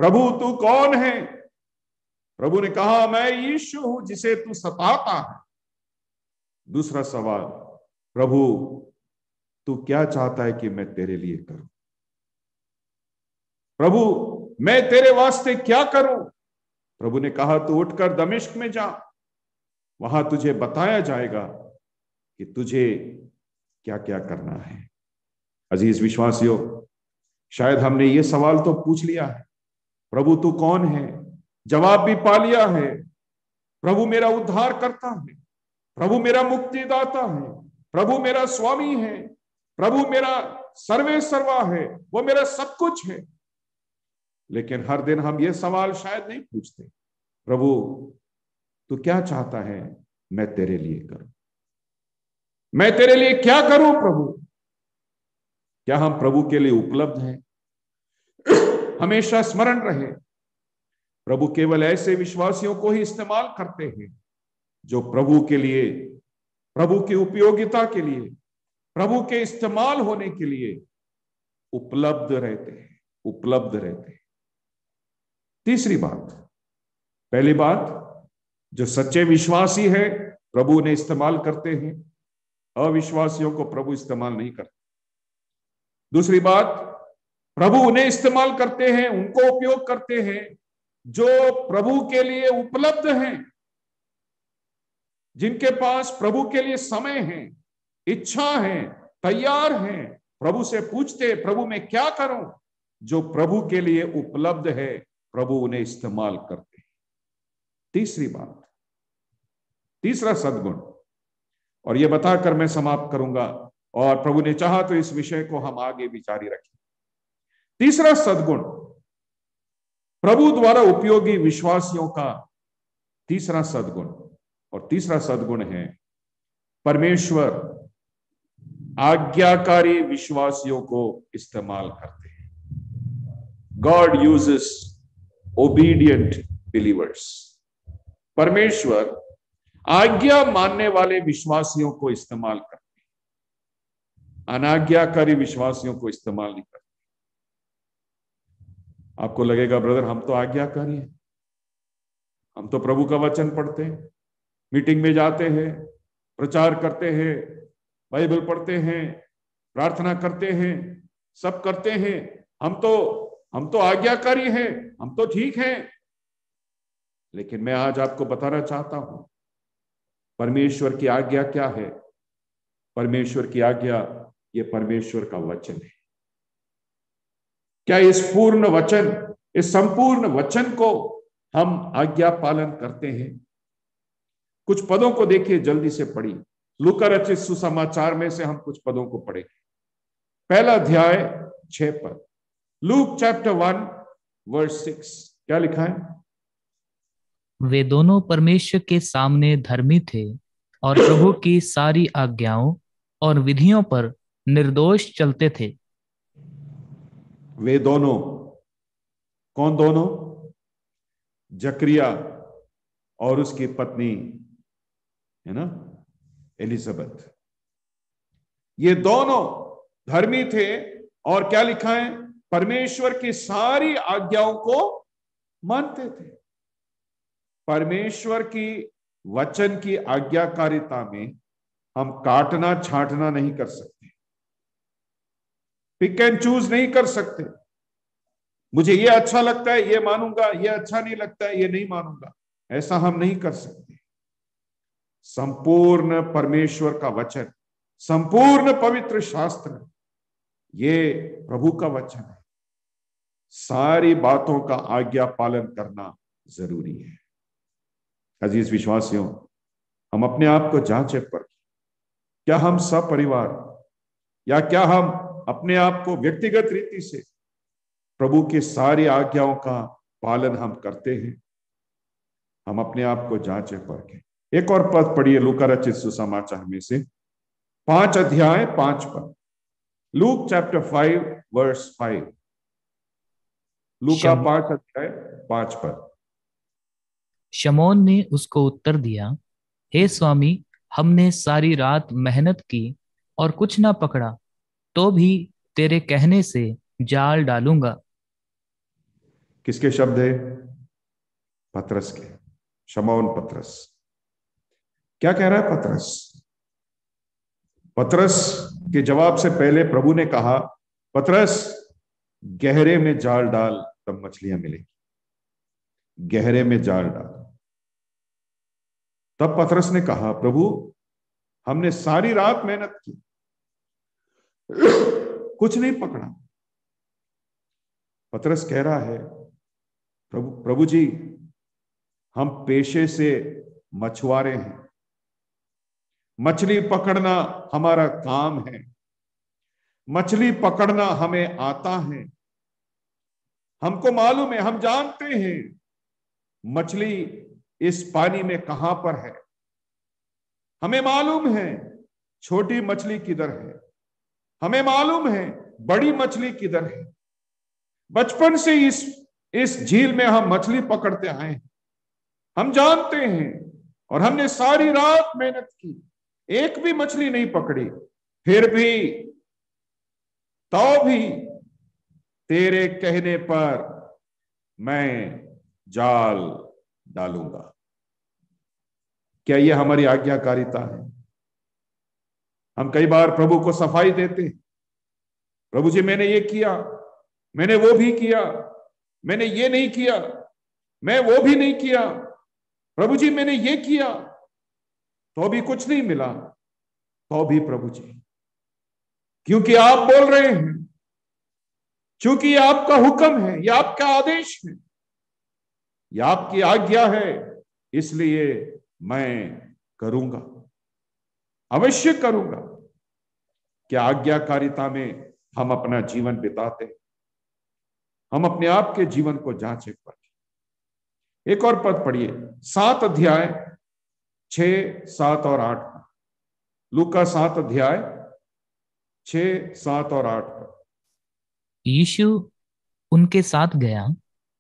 प्रभु तू कौन है? प्रभु ने कहा मैं यीशु हूं जिसे तू सताता है। दूसरा सवाल, प्रभु तू क्या चाहता है कि मैं तेरे लिए करूं? प्रभु मैं तेरे वास्ते क्या करूं? प्रभु ने कहा तू उठकर दमिश्क में जा, वहां तुझे बताया जाएगा कि तुझे क्या क्या करना है। अजीज विश्वासियों, शायद हमने ये सवाल तो पूछ लिया है, प्रभु तू कौन है, जवाब भी पा लिया है, प्रभु मेरा उद्धार करता है, प्रभु मेरा मुक्तिदाता है, प्रभु मेरा स्वामी है, प्रभु मेरा सर्वे सर्वा है, वो मेरा सब कुछ है। लेकिन हर दिन हम ये सवाल शायद नहीं पूछते, प्रभु तू क्या चाहता है मैं तेरे लिए करूं? मैं तेरे लिए क्या करूं प्रभु? क्या हम प्रभु के लिए उपलब्ध हैं? हमेशा स्मरण रहे, प्रभु केवल ऐसे विश्वासियों को ही इस्तेमाल करते हैं जो प्रभु के लिए, प्रभु की उपयोगिता के लिए, प्रभु के इस्तेमाल होने के लिए उपलब्ध रहते हैं, उपलब्ध रहते हैं। तीसरी बात, पहली बात, जो सच्चे विश्वासी है प्रभु ने इस्तेमाल करते हैं, अविश्वासियों को प्रभु इस्तेमाल नहीं करते। दूसरी बात, प्रभु उन्हें इस्तेमाल करते हैं, उनको उपयोग करते हैं जो प्रभु के लिए उपलब्ध हैं, जिनके पास प्रभु के लिए समय है, इच्छा है, तैयार है, प्रभु से पूछते प्रभु मैं क्या करूं। जो प्रभु के लिए उपलब्ध है प्रभु उन्हें इस्तेमाल करते हैं। तीसरी बात, तीसरा सद्गुण, और यह बताकर मैं समाप्त करूंगा, और प्रभु ने चाहा तो इस विषय को हम आगे भी जारी रखें। तीसरा सद्गुण, प्रभु द्वारा उपयोगी विश्वासियों का तीसरा सद्गुण, और तीसरा सद्गुण है परमेश्वर आज्ञाकारी विश्वासियों को इस्तेमाल करते हैं। God uses obedient believers. परमेश्वर आज्ञा मानने वाले विश्वासियों को इस्तेमाल करते हैं, अनाज्ञाकारी विश्वासियों को इस्तेमाल नहीं करते। आपको लगेगा ब्रदर हम तो आज्ञाकारी हैं, हम तो प्रभु का वचन पढ़ते हैं, मीटिंग में जाते हैं, प्रचार करते हैं, बाइबल पढ़ते हैं, प्रार्थना करते हैं, सब करते हैं, हम तो आज्ञाकारी हैं, हम तो ठीक हैं। लेकिन मैं आज आपको बताना चाहता हूं परमेश्वर की आज्ञा क्या है। परमेश्वर की आज्ञा ये परमेश्वर का वचन है। क्या इस पूर्ण वचन, इस संपूर्ण वचन को हम आज्ञा पालन करते हैं? कुछ पदों को देखिए, जल्दी से पढ़िए। लूका रचित सुसमाचार में से हम कुछ पदों को पढ़ेंगे। पहला अध्याय 6 पद, लूक चैप्टर 1 वर्स 6, क्या लिखा है? वे दोनों परमेश्वर के सामने धर्मी थे और प्रभु की सारी आज्ञाओं और विधियों पर निर्दोष चलते थे। वे दोनों, कौन दोनों? जकरिया और उसकी पत्नी है ना, एलिजाबेथ। ये दोनों धर्मी थे और क्या लिखा है? परमेश्वर की सारी आज्ञाओं को मानते थे। परमेश्वर की वचन की आज्ञाकारिता में हम काटना छांटना नहीं कर सकते, पिक एंड चूज नहीं कर सकते। मुझे ये अच्छा लगता है ये मानूंगा, ये अच्छा नहीं लगता है ये नहीं मानूंगा, ऐसा हम नहीं कर सकते। संपूर्ण परमेश्वर का वचन, संपूर्ण पवित्र शास्त्र, ये प्रभु का वचन है। सारी बातों का आज्ञा पालन करना जरूरी है। अजीज विश्वासियों, हम अपने आप को जांचें पर, क्या हम सपरिवार या क्या हम अपने आप को व्यक्तिगत रीति से प्रभु की सारी आज्ञाओं का पालन हम करते हैं? हम अपने आप को जांचें परखें। एक और पद पढ़िए लूका रचित सुसमाचार में से 5 अध्याय 5 पद, लूक चैप्टर 5 वर्स 5, लूका 5 अध्याय 5 पद। शमौन ने उसको उत्तर दिया, हे स्वामी, हमने सारी रात मेहनत की और कुछ ना पकड़ा, तो भी तेरे कहने से जाल डालूंगा। किसके शब्द है? पतरस के, शमौन पतरस। क्या कह रहा है पतरस? पतरस के जवाब से पहले प्रभु ने कहा, पतरस गहरे में जाल डाल तब मछलियां मिलेंगी, गहरे में जाल डाल। तब पतरस ने कहा, प्रभु हमने सारी रात मेहनत की, कुछ नहीं पकड़ा। पतरस कह रहा है, प्रभु जी हम पेशे से मछुआरे हैं, मछली पकड़ना हमारा काम है, मछली पकड़ना हमें आता है, हमको मालूम है, हम जानते हैं मछली इस पानी में कहां पर है, हमें मालूम है छोटी मछली किधर है, हमें मालूम है बड़ी मछली किधर है। बचपन से इस झील में हम मछली पकड़ते आए हैं, हम जानते हैं, और हमने सारी रात मेहनत की, एक भी मछली नहीं पकड़ी, फिर भी तो भी तेरे कहने पर मैं जाल डालूंगा। क्या यह हमारी आज्ञाकारिता है? हम कई बार प्रभु को सफाई देते हैं, प्रभु जी मैंने ये किया, मैंने वो भी किया, मैंने ये नहीं किया, मैं वो भी नहीं किया, प्रभु जी मैंने ये किया, तो भी कुछ नहीं मिला। तो भी प्रभु जी, क्योंकि आप बोल रहे हैं, क्योंकि ये आपका हुक्म है, ये आपका आदेश है, ये आपकी आज्ञा है, इसलिए मैं करूंगा, अवश्य करूंगा। क्या आज्ञाकारिता में हम अपना जीवन बिताते? हम अपने आप के जीवन को जांचें पर। एक और पद पढ़िए, 7 अध्याय 6, 7 और 8, लूका 7 अध्याय 6, 7 और 8 पर। यीशु उनके साथ गया,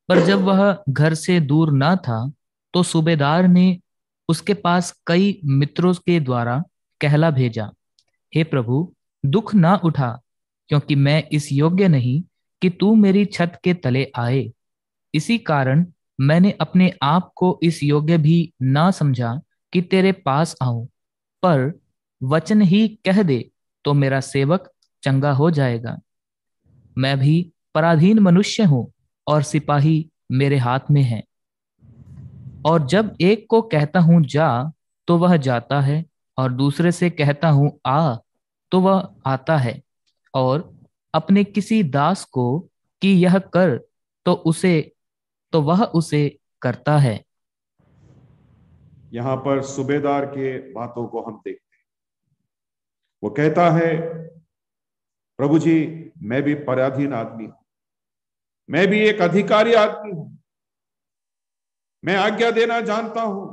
पर जब वह घर से दूर न था तो सूबेदार ने उसके पास कई मित्रों के द्वारा कहला भेजा, हे प्रभु, दुख ना उठा, क्योंकि मैं इस योग्य नहीं कि तू मेरी छत के तले आए। इसी कारण मैंने अपने आप को इस योग्य भी ना समझा कि तेरे पास आऊं, पर वचन ही कह दे तो मेरा सेवक चंगा हो जाएगा। मैं भी पराधीन मनुष्य हूं और सिपाही मेरे हाथ में है। और जब एक को कहता हूं जा, तो वह जाता है, और दूसरे से कहता हूं आ, तो वह आता है, और अपने किसी दास को कि यह कर, तो वह उसे करता है। यहां पर सूबेदार के बातों को हम देखते हैं। वो कहता है, प्रभु जी, मैं भी पराधीन आदमी हूं, मैं भी एक अधिकारी आदमी हूं, मैं आज्ञा देना जानता हूं,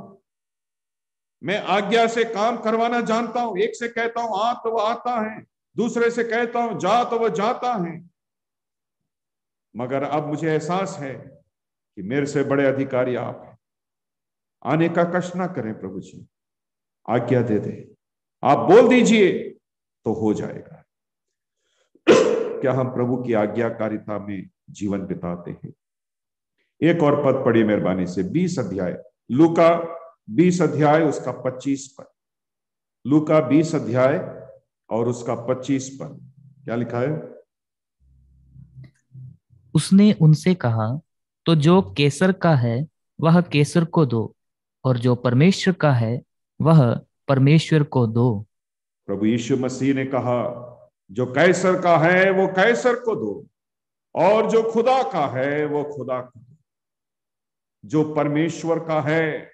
मैं आज्ञा से काम करवाना जानता हूं। एक से कहता हूं आ तो वह आता है, दूसरे से कहता हूं जा तो वह जाता है। मगर अब मुझे एहसास है कि मेरे से बड़े अधिकारी आप हैं। आने का कष्ट ना करें प्रभु जी, आज्ञा दे दे, आप बोल दीजिए तो हो जाएगा। क्या हम प्रभु की आज्ञाकारिता में जीवन बिताते हैं? एक और पद पढ़ी मेहरबानी से, 20 अध्याय, लूका 20 अध्याय उसका 25 पद। लूका 20 अध्याय और उसका 25 पद क्या लिखा है? उसने उनसे कहा, तो जो केसर का है वह केसर को दो, और जो परमेश्वर का है वह परमेश्वर को दो। प्रभु यीशु मसीह ने कहा, जो कैसर का है वो कैसर को दो, और जो खुदा का है वो खुदा को दो। जो परमेश्वर का है,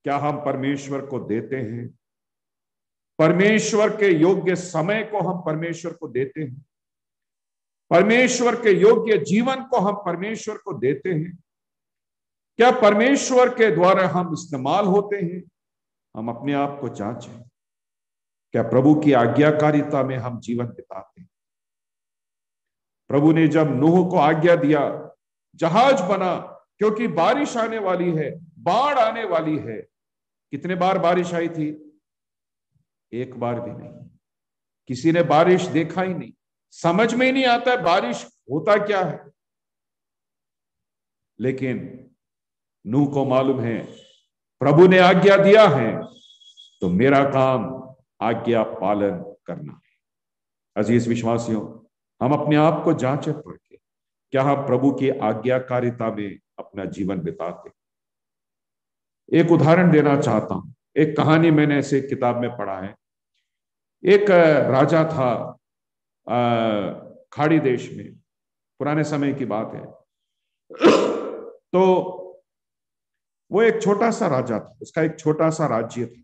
क्या हम परमेश्वर को देते हैं? परमेश्वर के योग्य समय को हम परमेश्वर को देते हैं? परमेश्वर के योग्य जीवन को हम परमेश्वर को देते हैं? क्या परमेश्वर के द्वारा हम इस्तेमाल होते हैं? हम अपने आप को जांचें। क्या प्रभु की आज्ञाकारिता में हम जीवन बिताते हैं? प्रभु ने जब नूह को आज्ञा दिया, जहाज बना, क्योंकि बारिश आने वाली है, बाढ़ आने वाली है। कितने बार बारिश आई थी? एक बार भी नहीं। किसी ने बारिश देखा ही नहीं, समझ में ही नहीं आता है बारिश होता क्या है। लेकिन नूह को मालूम है, प्रभु ने आज्ञा दिया है तो मेरा काम आज्ञा पालन करना है। अजीज विश्वासियों, हम अपने आप को जांचें पढ़ के, क्या हम प्रभु की आज्ञाकारिता में अपना जीवन बिताते? एक उदाहरण देना चाहता हूं। एक कहानी मैंने ऐसे किताब में पढ़ा है। एक राजा था खाड़ी देश में, पुराने समय की बात है। तो वो एक छोटा सा राजा था, उसका एक छोटा सा राज्य था।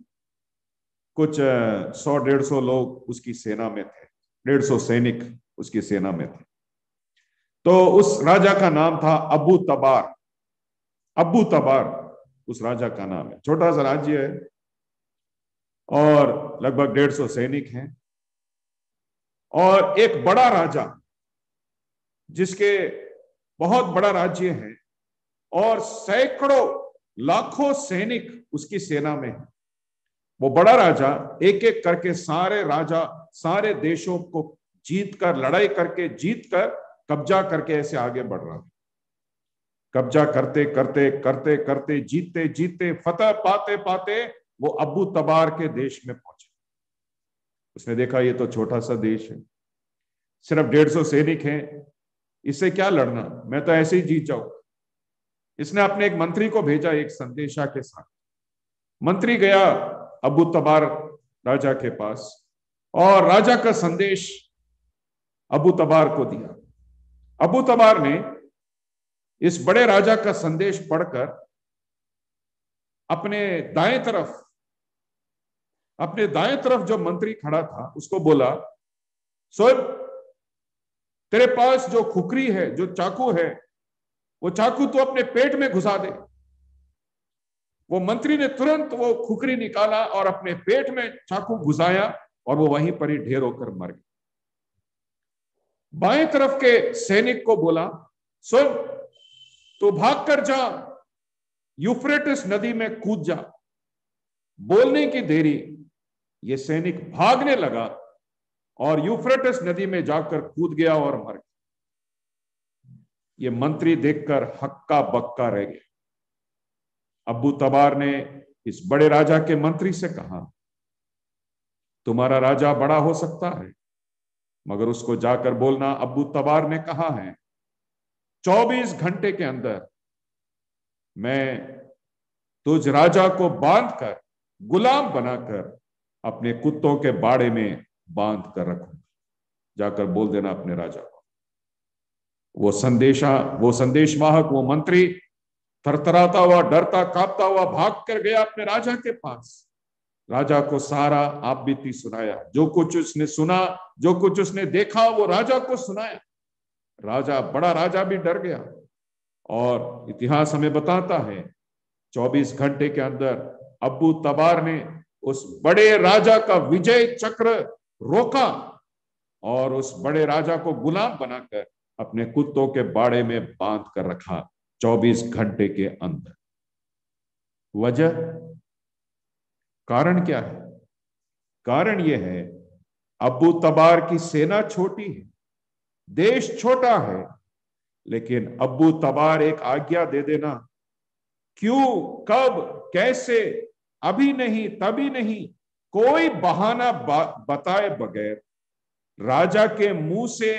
कुछ 100-150 लोग उसकी सेना में थे, 150 सैनिक उसकी सेना में थे। तो उस राजा का नाम था अबू तबार। अबू तबार उस राजा का नाम है। छोटा सा राज्य है और लगभग 150 सैनिक हैं। और एक बड़ा राजा, जिसके बहुत बड़ा राज्य है और सैकड़ों लाखों सैनिक उसकी सेना में है। वो बड़ा राजा एक एक करके सारे देशों को जीतकर, लड़ाई करके जीतकर, कब्जा करके ऐसे आगे बढ़ रहा है। कब्जा करते करते करते करते, जीतते जीतते, फतह पाते पाते वो अबू तबार के देश में पहुंचे। उसने देखा ये तो छोटा सा देश है, सिर्फ 150 सैनिक हैं, इससे क्या लड़ना, मैं तो ऐसे ही जीत जाऊं। इसने अपने एक मंत्री को भेजा एक संदेशा के साथ। मंत्री गया अबू तबार राजा के पास और राजा का संदेश अबू तबार को दिया। अबू तबार ने इस बड़े राजा का संदेश पढ़कर अपने दाएं तरफ जो मंत्री खड़ा था उसको बोला, सोब, तेरे पास जो खुखरी है, जो चाकू है, वो चाकू तो अपने पेट में घुसा दे। वो मंत्री ने तुरंत वो खुखरी निकाला और अपने पेट में चाकू घुसाया और वो वहीं पर ही ढेर होकर मर गया। बाएं तरफ के सैनिक को बोला, सुन, तो भाग कर जा, यूफ्रेटिस नदी में कूद जा। बोलने की देरी ये सैनिक भागने लगा और यूफ्रेटिस नदी में जाकर कूद गया और मर गया। ये मंत्री देखकर हक्का बक्का रह गया। अब्बू तबार ने इस बड़े राजा के मंत्री से कहा, तुम्हारा राजा बड़ा हो सकता है, मगर उसको जाकर बोलना अब्बू तबार ने कहा है 24 घंटे के अंदर मैं तुझ राजा को बांधकर गुलाम बनाकर अपने कुत्तों के बाड़े में बांध कर रखूंगा। जाकर बोल देना अपने राजा को। वो संदेशवाहक, वो मंत्री थरथराता हुआ, डरता कांपता हुआ भाग कर गया अपने राजा के पास। राजा को सारा आप बीती सुनाया, जो कुछ उसने सुना, जो कुछ उसने देखा, वो राजा को सुनाया। बड़ा राजा भी डर गया। और इतिहास हमें बताता है 24 घंटे के अंदर अब्बू तबार ने उस बड़े राजा का विजय चक्र रोका और उस बड़े राजा को गुलाम बनाकर अपने कुत्तों के बाड़े में बांध कर रखा 24 घंटे के अंदर। वजह, कारण क्या है? कारण यह है अब्बू तबार की सेना छोटी है, देश छोटा है, लेकिन अब्बू तबार एक आज्ञा दे देना, क्यों, कब, कैसे, अभी नहीं, तभी नहीं, कोई बहाना बताए बगैर राजा के मुंह से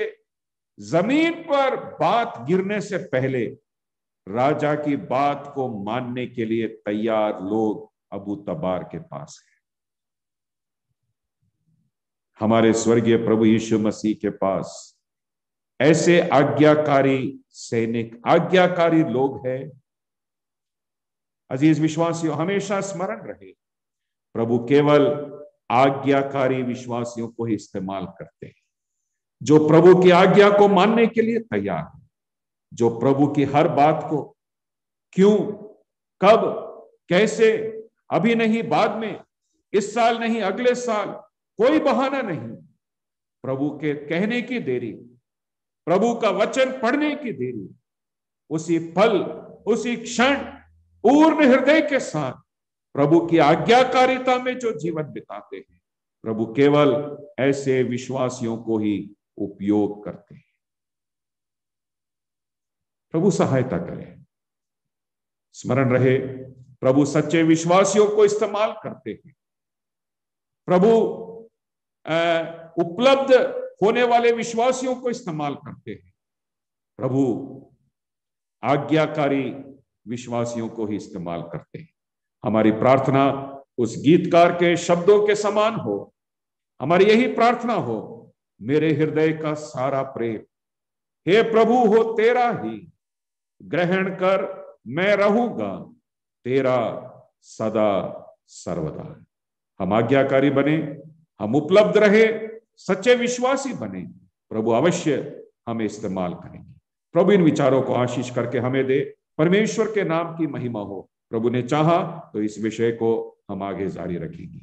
जमीन पर बात गिरने से पहले राजा की बात को मानने के लिए तैयार लोग अबू तबार के पास है। हमारे स्वर्गीय प्रभु यीशु मसीह के पास ऐसे आज्ञाकारी सैनिक, आज्ञाकारी लोग हैं। अजीज विश्वासियों, हमेशा स्मरण रहे, प्रभु केवल आज्ञाकारी विश्वासियों को ही इस्तेमाल करते हैं, जो प्रभु की आज्ञा को मानने के लिए तैयार है, जो प्रभु की हर बात को क्यों, कब, कैसे, अभी नहीं, बाद में, इस साल नहीं, अगले साल, कोई बहाना नहीं, प्रभु के कहने की देरी, प्रभु का वचन पढ़ने की देरी, उसी पल, उसी क्षण पूर्ण हृदय के साथ प्रभु की आज्ञाकारिता में जो जीवन बिताते हैं, प्रभु केवल ऐसे विश्वासियों को ही उपयोग करते हैं। प्रभु सहायता करे। स्मरण रहे, प्रभु सच्चे विश्वासियों को इस्तेमाल करते हैं। प्रभु उपलब्ध होने वाले विश्वासियों को इस्तेमाल करते हैं। प्रभु आज्ञाकारी विश्वासियों को ही इस्तेमाल करते हैं। हमारी प्रार्थना उस गीतकार के शब्दों के समान हो। हमारी यही प्रार्थना हो, मेरे हृदय का सारा प्रेम हे प्रभु हो तेरा ही, ग्रहण कर मैं रहूंगा तेरा सदा सर्वदा। हम आज्ञाकारी बने, हम उपलब्ध रहे, सच्चे विश्वासी बने, प्रभु अवश्य हमें इस्तेमाल करेंगे। प्रभु इन विचारों को आशीष करके हमें दे। परमेश्वर के नाम की महिमा हो। प्रभु ने चाहा तो इस विषय को हम आगे जारी रखेंगे।